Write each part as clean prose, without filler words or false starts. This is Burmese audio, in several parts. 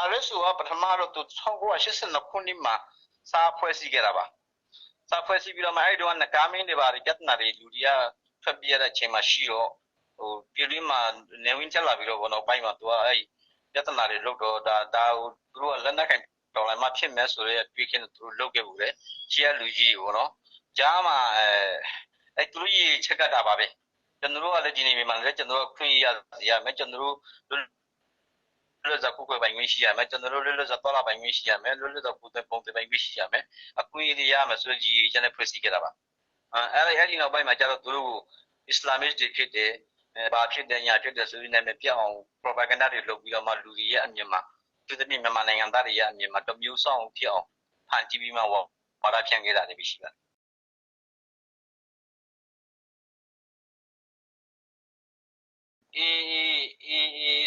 RSO ကပထမတော့သူ1982ခုနှစ်မှာစာဖွဲ့စည်းခဲ့တာပါစာဖွဲ့စည်းပြီးတော့မှအဲ့ဒီတော့ငကားမင်းတွေပါပြဿနာတွေလူတွေကထွက်ပြေးရတဲ့အချိန်မှာရှိတော့ပြည်တွင်းမှာနေဝင်ချက်လာပြီးတော့ဘောနောက်ပိုင်းမှာသူကအဲ့ပြဿနာတွေလုတ်တော့ဒါကိုသူတို့ကလက်နက်ကင်တော်လိုင်းမှာဖြစ်မဲ့ဆိုရဲတွေးခင်းသူတို့လုတ်ခဲ့ဘူးလေရှေ့ကလူကြီးဘောနော်ကြားမှာအဲ့သူတို့ကြီးချက်ကတာပါပဲကျွန်တော်တို့ကလည်းဒီနေမှာလည်းကျွန်တော်တို့ခွင့်ရမယ်ကျွန်တော်တို့လွတ်လပ်ကိုယ်ပိုင်ခွင့်ရှိရမယ်ကျွန်တော်တို့လွတ်လပ်သွားလာပိုင်ခွင့်ရှိရမယ်လွတ်လပ်ကိုယ်ပုံပိုင်ခွင့်ရှိရမယ်အခွင့်အရေးရမယ်ဆိုကြီးကျန်တဲ့ဖွဲ့စည်းခဲ့တာပါအဲ့ဒီနောက်ပိုင်းမှာကျတော့သူတို့အစ္စလာမစ်တွေဖြစ်တယ်ဘာဖြစ်တယ်ညာဖြစ်တယ်ဆိုပြီးနာမည်ပြအောင် propaganda တွေလုပ်ပြီးတော့မှလူတွေရဲ့အမြင်မှာသူတို့မြန်မာနိုင်ငံသားတွေရဲ့အမြင်မှာတမျိုးဆောင်ဖြစ်အောင်ဖန်တီးပြီးမှဝါဒဖြန့်ခဲ့တာတွေရှိပါတယ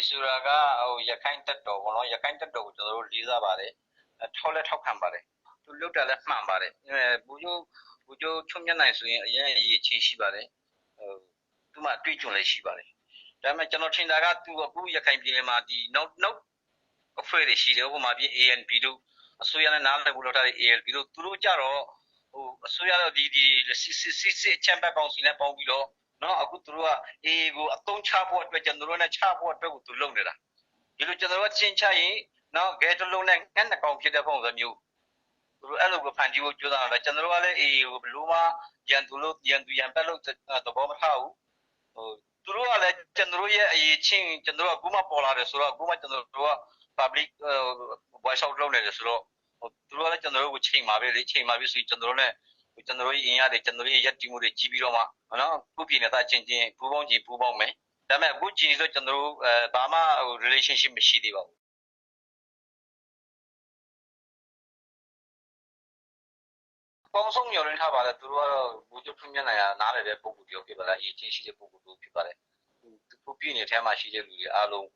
်ဆိုတာကရခိုင်တပ်တော်ဘောနော်ရခိုင်တပ်တော်ကိုကျွန်တော်တို့လေးစားပါတယ်ထောက်ခံပါတယ်သူလုတ်တယ်လည်းမှန်ပါတယ်ဘူကျိုးချုံမျက်နိုင်ဆိုရင်အရင်အရေးချင်းရှိပါတယ်သူမှတွေ့ကြုံလည်းရှိပါတယ်ဒါပေမဲ့ကျွန်တော်ထင်တာကသူအခုရခိုင်ပြည်နယ်မှာဒီနောက်အဖွဲ့တွေရှိတယ်ဥပမာပြ ANP တို့အစိုးရနဲ့နားလည်ဖို့လုပ်ထားတဲ့ ALP တို့သူတို့ကြတော့အစိုးရတော့ဒီစစ်ချမ်းဘက်ကောင်စီနဲ့ပေါင်းပြီးတော့နော်အခုသူတို့က AA ကိုအသုံးချဖို့အတွက်ကျွန်တော်တို့နဲ့ချဖို့အတွက်ကိုသူလုပ်နေတာဒီလိုကျွန်တော်တို့ချင်းချရင်နော်ဂဲတလုံးနဲ့ငှက်နှကောင်ဖြစ်တဲ့ပုံစံမျိုးသူတို့အဲ့လိုကိုဖန်တီးဖို့ကြိုးစားတာကျွန်တော်တို့ကလည်း AA ကိုဘလို့မှရန်ပက်လို့သဘောမထားဘူးသူတို့ကလည်းကျွန်တော်တို့ရဲ့အရေးချင်းကျွန်တော်တို့ကအခုမှပေါ်လာတယ်ဆိုတော့အခုမှကျွန်တော်တို့က public voice out လုပ်နေတယ်ဆိုတော့သူတို့ကလည်းကျွန်တော်တို့ကိုချိန်ပါပဲလေချိန်ပါပြီဆိုရင်ကျွန်တော်တို့နဲ့ကျွန်တော်တို့အင်ရတယ်ကျွန်တော်တို့ရဲ့ရက်တီမှုတွေကြီးပြီးတော့မှနော်ခုပြည်နေတာချင်းပူပေါင်းမယ်ဒါပေမဲ့အခုကြည့်ဆိုကျွန်တော်တို့ဘာမှ relationship မရှိသေးပါဘူးပေါင်းဆုံးမျှော်လင့်ထားပါတယ်သူတို့ကတော့ဘူကျုပ်ထွန်းမြတ်နိုင်ရနားလည်တဲ့ပုံစံပြောဖြစ်ပါလားအရေးချင်းရှိတဲ့ပုံစံမျိုးဖြစ်ပါတယ်သူပြည်နေထဲမှာရှိတဲ့လူတွေအားလုံ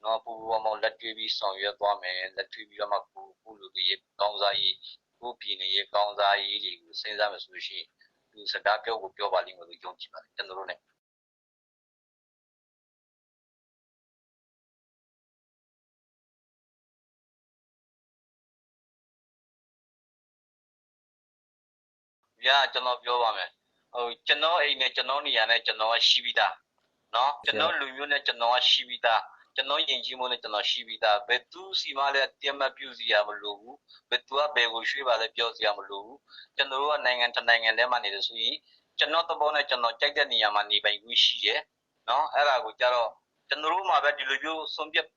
းနော်ပူပေါင်းလက်တွေ့ပြီးဆောင်ရွက်သွားမယ်လက်တွေ့ပြီးတော့မှကိုလူတွေကောင်းစားရေးကိုပြည်နေရေးကောင်းစားရေးတွေကိုစဉ်းစားမယ်ဆိုလို့ရှိရင်သူစကားပြောပါလိမ့်မယ်လို့ယုံကြည်ပါတယ်ကျွန်တော်တို့ ਨੇ ဗျာကျွန်တော်ပြောပါမယ်ကျွန်တော်အိမ်နဲ့ကျွန်တော်နေရာနဲ့ကျွန်တော်ရှိပြီးသားနော်ကျွန်တော်လူမျိုးနဲ့ကျွန်တော်ရှိပြီးသားကျွန်တော်ယဉ်ကျေးမှုနဲ့ကျွန်တော်ရှိပြီးသားဘယ်သူစီမလဲတည်မပြုစီရမလို့ဘူးဘယ်သူကဘယ်ကိုရွှေ့ပါလဲပြောစီရမလို့ဘူးကျွန်တော်တို့ကနိုင်ငံတစ်နိုင်ငံထဲမှာနေတယ်ဆိုရင်ကျွန်တော်သဘောနဲ့ကျွန်တော်ကြိုက်တဲ့နေရာမှာနေပိုင်ခွင့်ရှိတယ်နော်အဲ့ဒါကိုကြတော့ကျွန်တော်တို့မှာပဲဒီလိုမျိုးဆုံးဖြတ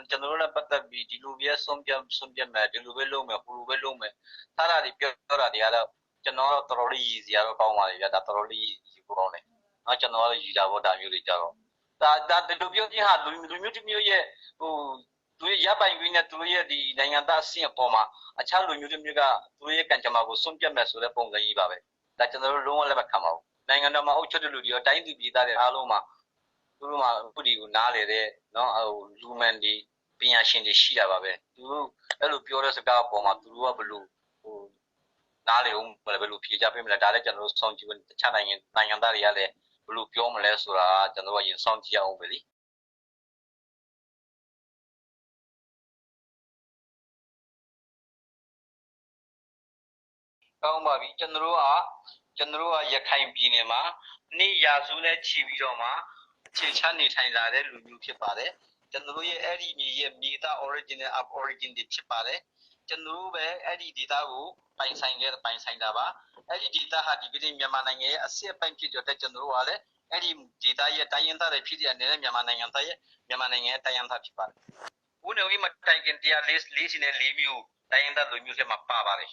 ်ကျွန်တော်တို့လည်းပတ်သက်ပြီးဒီလိုပဲဆုံးဖြတ်မယ်ဒီလိုပဲလုပ်မယ်ဟိုလိုပဲလုပ်မယ်အဲ့ဒါတွေပြောတာတွေကတော့ကျွန်တော်တော်တော်လေးရည်စရာတော့ကောင်းပါလေဗျာဒါတော်တော်လေးရည်ဖို့ကောင်းတယ်နော်ကျွန်တော်လည်းရည်တာပေါ့ဒါမျိုးတွေကြတော့ဒါဒီလိုပြောခြင်းဟာလူမျိုးတစ်မျိုးရဲ့သူရဲ့ရပိုင်ခွင့်နဲ့သူရဲ့ဒီနိုင်ငံသားအဆင့်အပေါ်မှာအခြားလူမျိုးတစ်မျိုးကသူရဲ့ကံကြမ္မာကိုဆုံးဖြတ်မယ်ဆိုတဲ့ပုံစံကြီးပါပဲဒါကျွန်တော်တို့လုံးဝလက်မခံပါဘူးနိုင်ငံတော်မှာအုပ်ချုပ်တဲ့လူတွေရောတိုင်းသူပြည်သားတွေအားလုံးမှာသူတို့မှာဥပဒေကိုနားလေတဲ့နော်လူမှန်တွေပညာရှင်တွေရှိတာပါပဲသူတို့အဲ့လိုပြောတဲ့စကားအပေါ်မှာသူတို့ကဘလို့နားလေဦးဘယ်လိုဖြေကြပေးမလဲဒါလည်းကျွန်တော်တို့စောင့်ကြည့်ဖို့တခြားနိုင်ငံသားတွေကလည်းဘယ်လိုပြောမလဲဆိုတာကျွန်တော်တို့ရင်စောင့်ကြည့်အောင်ပဲလေကောင်းပါပြီကျွန်တော်တို့ကရခိုင်ပြည်နယ်မှာနေ့ရာစုနဲ့ခြီးပြီးတော့မှအခြေချနေထိုင်လာတဲ့လူမျိုးဖြစ်ပါတယ်ကျွန်တော်တို့ရဲ့အဲ့ဒီမြေသား original up origin တွေဖြစ်ပါတယ်ကျွန်တော်တို့ပဲအဲ့ဒီ data ကိုပိုင်ဆိုင်တာပါအဲ့ဒီ data ဟာဒီပြည်မြန်မာနိုင်ငံရဲ့အစစ်အပိုင်းဖြစ်တဲ့ကျွန်တော်တို့ကလည်းအဲ့ဒီ data ရဲ့တိုင်းရင်းသားတွေဖြစ်တဲ့အနေနဲ့မြန်မာနိုင်ငံရဲ့တိုင်းရင်းသားဖြစ်ပါတယ်ဦးနေဝီမတိုင်ခင်144မျိုးတိုင်းရင်းသားလူမျိုးတွေမှာပါပါတယ်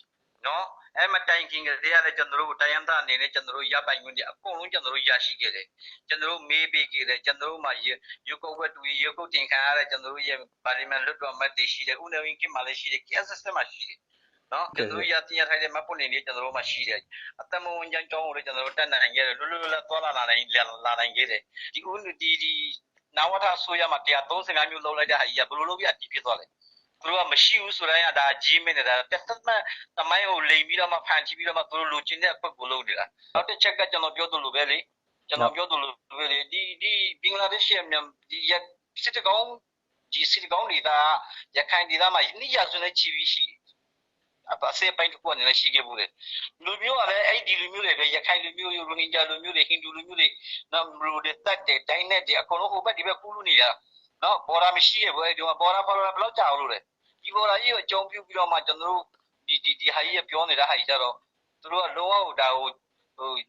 နော်အဲ့မတိုင်ခင်ကတည်းကလည်းကျွန်တော်တို့တိုင်းရင်းသားအနေနဲ့ကျွန်တော်တို့ရပိုင်ခွင့်တွေအကုန်လုံးကျွန်တော်တို့ရရှိခဲ့တယ်ကျွန်တော်တို့မေးပေးခဲ့တယ်ကျွန်တော်တို့မှာရုပ်ကုတ်ဝက်တူရုပ်ကုတ်တင်ခံရတဲ့ကျွန်တော်တို့ရဲ့ပါလီမန်လွှတ်တော်အမတ်တွေရှိတယ်ဦးနေဝင်းကမှလည်းရှိတယ် KSS မှာရှိတယ်နော်ကျွန်တော်တို့ရတင်ရထိုင်တဲ့မပွင့်နေကျွန်တော်တို့မှာရှိတယ်အတမဝန်ကျန်းကျောင်းကိုလည်းကျွန်တော်တို့တက်နိုင်ခဲ့တယ်လွတ်လပ်သွားလာနိုင်ခဲ့တယ်ဒီနာဝထဆိုရမှာ135မျိုးလောက်လိုက်တဲ့ဟာကြီးကဘယ်လိုလုပ်ပြအတည်ဖြစ်သွားလဲသူတို့ကမရှိဘူးဆိုတိုင်းကဒါကြီးမင်းနေတာတက်မှတမိုင်းကိုလိမ်ပြီးတော့မှဖန်တီးပြီးတော့မှသူတို့လိုချင်တဲ့အခွက်ကိုလုပ်နေတာနောက်တစ်ချက်ကကျွန်တော်ပြောသလိုပဲလေဒီဘင်္ဂလားဒေ့ရှ်ရဲ့ဒီစစ်တကောင်း ဒီစီကောင်းနေတာရခိုင်ဒေသမှာနိရဆွနဲ့ချီပြီးရှိအစေပိုင်းတစ်ခုအနေနဲ့ရှိခဲ့ဘူးလေလူမျိုးကလည်းအဲ့ဒီလူမျိုးတွေပဲရခိုင်လူမျိုးရိုဟင်ဂျာလူမျိုးတွေဟိန္ဒူလူမျိုးတွေနော်မလို့တဲ့တက်တဲ့တိုင်းနဲ့တွေအကုန်လုံးဟိုဘက်ဒီဘက်ကူးလူနေတာနော်ဘော်ဒါမရှိရဲ့ဘယ်ဒီမှာဘော်ဒါဘယ်လောက်ကြာလို့လဲဒီဘော်ဒါကြီးကိုအကြုံပြုပြီးတော့မှကျွန်တော်တို့ဒီဟာကြီးပြောနေတာဟာကြီးကြတော့သူတို့ကလုံးဝဒါဟို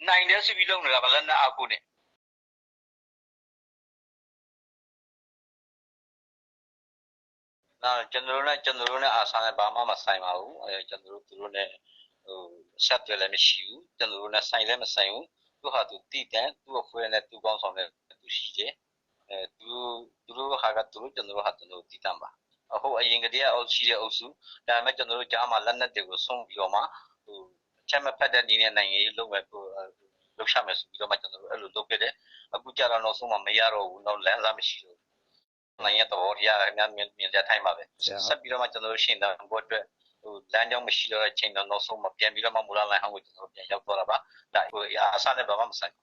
နိုင်တယ်ဆိုပြီးလုပ်နေတာဗလက်နဲ့အကူနဲ့နော်ကျွန်တော်တို့နဲ့အာဆာနဲ့ဘာမှမဆိုင်ပါဘူးအဲကျွန်တော်တို့သူတို့နဲ့ဟိုဆက်တယ်လည်းမရှိဘူးကျွန်တော်တို့နဲ့ဆိုင်လည်းမဆိုင်ဘူးသူဟာသူတည်တယ်သူ့အခွင့်နဲ့သူ့ကောင်းဆောင်တဲ့သူရှိတယ်အဲသူတို့ဟာကသူတို့ကျွန်တော်တို့ဟာကျွန်တော်တို့တည်တံပါအခုအရင်ကတည်းကအောက်ရှိတဲ့အုပ်စုဒါပေမဲ့ကျွန်တော်တို့ကြားမှာလက်နက်တွေကိုဆုံးပြီးတော့မှဟိုချက်မဖက်တဲ့နေနဲ့နိုင်ငံရေးလုပ်မဲ့ဟိုလုပ်ရှာမယ်ဆိုပြီးတော့မှကျွန်တော်တို့အဲ့လိုလုပ်ခဲ့တယ်အခုကြတော့နောက်ဆုံးမှမရတော့ဘူးနောက်လမ်းစားမရှိတော့နိုင်ငံတော်တရားအများမြင်ကြထိုင်ပါပဲဆက်ပြီးတော့မှကျွန်တော်တို့ရှင်းတာဘို့အတွက်ဟိုလမ်းကြောင်းမရှိတော့တဲ့ချိန်တော့နောက်ဆုံးမှပြန်ပြီးတော့မှမူလလိုင်းဟောင်းကိုကျွန်တော်တို့ပြန်ရောက်တော့တာပါဒါဟိုအဆနဲ့ဘာမှမဆိုင်